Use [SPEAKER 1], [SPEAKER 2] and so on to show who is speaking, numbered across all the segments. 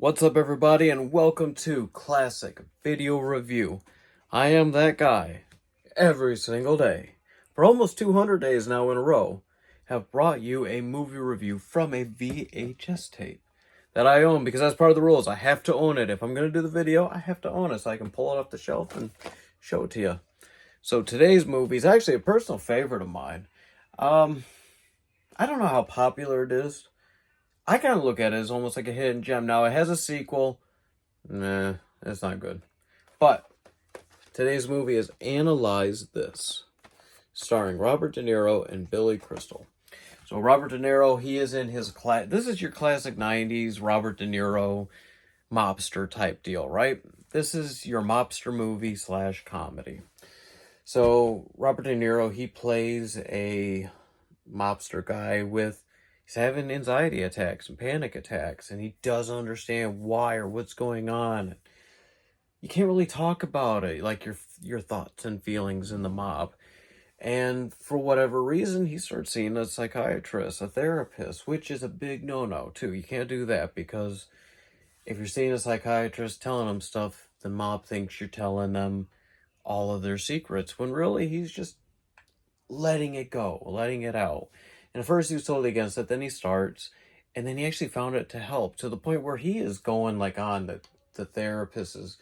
[SPEAKER 1] What's up, everybody, and welcome to Classic Video Review. I am that guy every single day, for almost 200 days now in a row, have brought you a movie review from a VHS tape that I own because that's part of the rules. I have to own it. If I'm going to do the video, I have to own it so I can pull it off the shelf and show it to you. So today's movie is actually a personal favorite of mine. I don't know how popular it is. I kind of look at it as almost like a hidden gem. Now, it has a sequel. Nah, it's not good. But today's movie is Analyze This, starring Robert De Niro and Billy Crystal. So Robert De Niro, he is in his class. This is your classic 90s Robert De Niro mobster type deal, right? This is your mobster movie / comedy. So Robert De Niro, he plays a mobster guy he's having anxiety attacks and panic attacks, and he doesn't understand why or what's going on. You can't really talk about it, like your thoughts and feelings in the mob. And for whatever reason, he starts seeing a psychiatrist, a therapist, which is a big no-no, too. You can't do that, because if you're seeing a psychiatrist telling them stuff, the mob thinks you're telling them all of their secrets, when really he's just letting it go, letting it out. And at first he was totally against it, then he starts, and then he actually found it to help, to the point where he is going like on the therapist's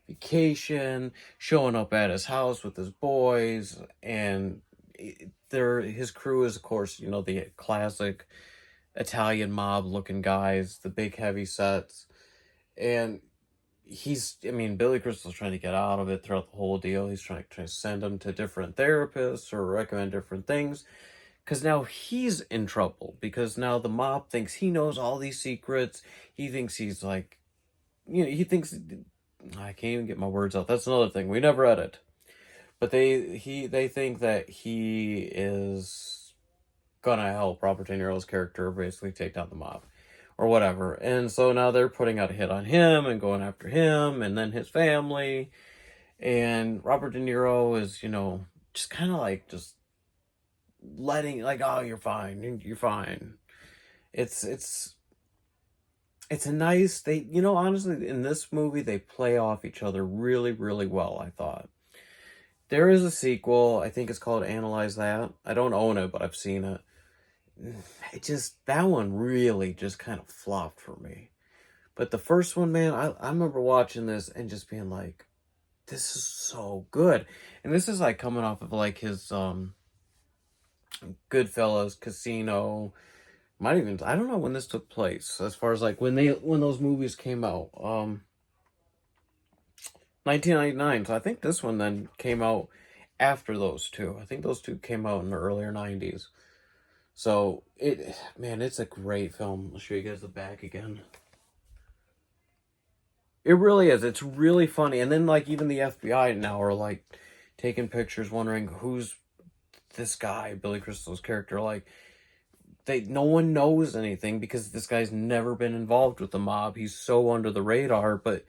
[SPEAKER 1] vacation, showing up at his house with his boys, and his crew is, of course, the classic Italian mob looking guys, the big heavy sets. And Billy Crystal's trying to get out of it throughout the whole deal. He's trying to send him to different therapists or recommend different things. Because now he's in trouble. Because now the mob thinks he knows all these secrets. He thinks he's like, he thinks, I can't even get my words out. That's another thing. We never edit. But they think that he is gonna help Robert De Niro's character basically take down the mob or whatever. And so now they're putting out a hit on him and going after him and then his family. And Robert De Niro is, just kind of like just letting, like, oh, you're fine. You're fine. It's a nice, honestly, in this movie, they play off each other really, really well, I thought. There is a sequel. I think it's called Analyze That. I don't own it, but I've seen it. That one really just kind of flopped for me. But the first one, man, I remember watching this and just being like, this is so good. And this is like coming off of like his Goodfellas, Casino, I don't know when this took place, as far as like when those movies came out. 1999. So I think this one then came out after those two. I think those two came out in the earlier 90s. So it's a great film. I'll show you guys the back again. It really is. It's really funny. And then like even the FBI now are like taking pictures wondering who's this guy, Billy Crystal's character. Like no one knows anything because this guy's never been involved with the mob. He's so under the radar, but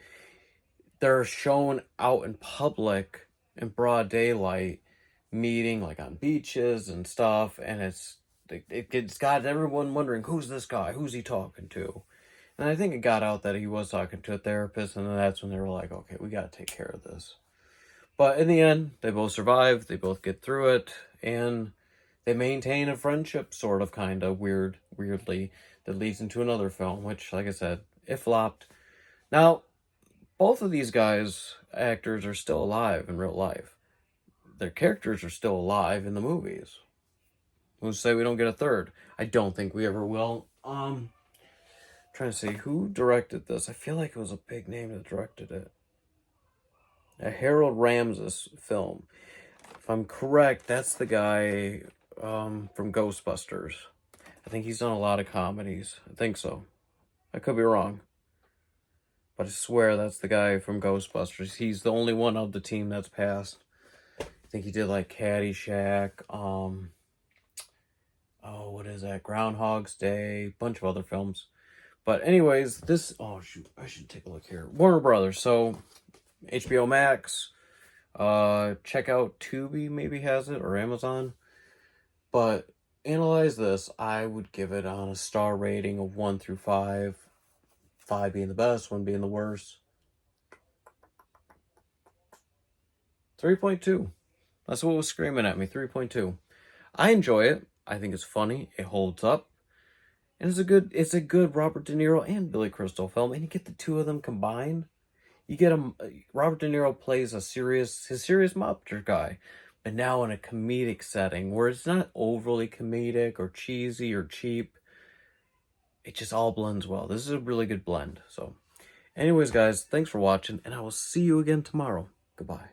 [SPEAKER 1] they're shown out in public in broad daylight, meeting like on beaches and stuff, and it's got everyone wondering, who's this guy? Who's he talking to? And I think it got out that he was talking to a therapist, and then that's when they were like, okay, we got to take care of this. But in the end, they both survive, they both get through it, and they maintain a friendship, sort of, kind of, weirdly, that leads into another film, which, like I said, it flopped. Now, both of these actors, are still alive in real life. Their characters are still alive in the movies. Who's to say we don't get a third? I don't think we ever will. Trying to see who directed this. I feel like it was a big name that directed it. A Harold Ramis film. If I'm correct, that's the guy from Ghostbusters. I think he's done a lot of comedies. I think so. I could be wrong. But I swear that's the guy from Ghostbusters. He's the only one of the team that's passed. I think he did like Caddyshack, what is that? Groundhog's Day, bunch of other films. But anyways, oh shoot, I should take a look here. Warner Brothers, so HBO Max, check out Tubi, maybe has it, or Amazon. But Analyze This, I would give it on a star rating of 1 through 5. 5 being the best, 1 being the worst. 3.2. That's what was screaming at me, 3.2. I enjoy it. I think it's funny. It holds up. And it's a good Robert De Niro and Billy Crystal film. And you get the two of them combined. You get him. Robert De Niro plays his serious mobster guy, but now in a comedic setting where it's not overly comedic or cheesy or cheap. It just all blends well. This is a really good blend. So, anyways, guys, thanks for watching, and I will see you again tomorrow. Goodbye.